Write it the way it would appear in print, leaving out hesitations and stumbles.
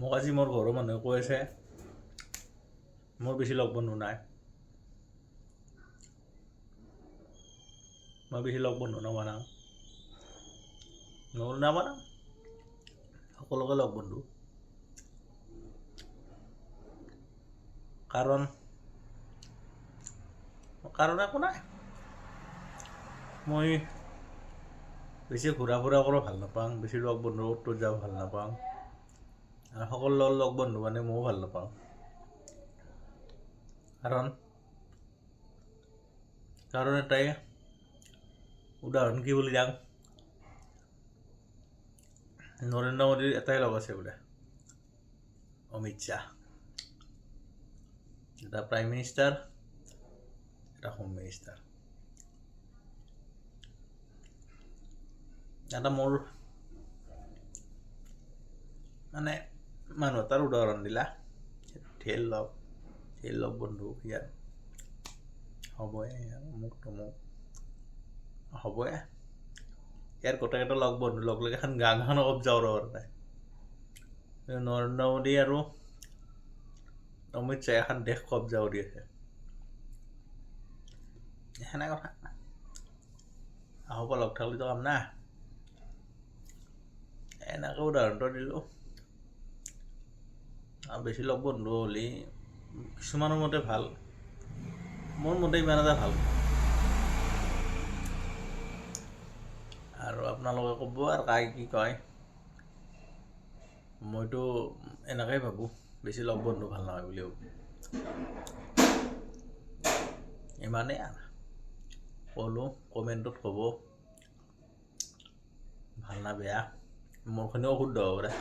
মোক আজি মোৰ ঘৰৰ মানুহে কৈ আছে মোৰ বেছি লগ বন্ধু নাই। মই বেছি লগ বন্ধু নাবনাওঁ, সকলোকে লগ বন্ধু। কাৰণ একো নাই। মই বেছি ঘূৰা ফুৰা কৰি ভাল নাপাওঁ, বেছি লগ বন্ধুৰ অ'ত যাব ভাল নাপাওঁ, আৰু সকলো লগ বন্ধু মানে ময়ো ভাল নাপাওঁ। কাৰণ এটাই, উদাহৰণ কি বুলি যাওঁ, নৰেন্দ্ৰ মোদীৰ এটাই লগ আছে বোলে, অমিত শ্বাহ। এটা প্ৰাইম মিনিষ্টাৰ, এটা হোম মিনিষ্টাৰ। এটা মোৰ মানে মানুহ এটাৰ উদাহৰণ দিলা, ঢেৰ লগ বন্ধু ইয়াৰ হ'বই, অমুক তমুক হ'বই। ইয়াৰ গোটেইকেইটা লগ বন্ধু লগ লাগি এখন গানখন কব্জা কৰিব পাৰে। নৰেন্দ্ৰ মোদী আৰু অমিত শ্বাহে এখন দেশ কব্জা কৰি আছে। সেনে কথা। আহোপা লগ থাকিলেতো কাম নাই। এনেকৈ উদাহৰণটো দিলোঁ। আৰু বেছি লগ বন্ধু হ'লে কিছুমানৰ মতে ভাল, মোৰ মতে ইমান এটা ভাল। আৰু আপোনালোকে ক'ব আৰু কাই কি কয়। মইতো এনেকেই ভাবোঁ, বেছি লগ বন্ধু ভাল নহয় বুলি ভাবোঁ। ইমানেই আৰু ক'লোঁ, কমেণ্টত ক'ব ভাল না বেয়া, মোৰখিনিও শুদ্ধ হ'ব পাৰে।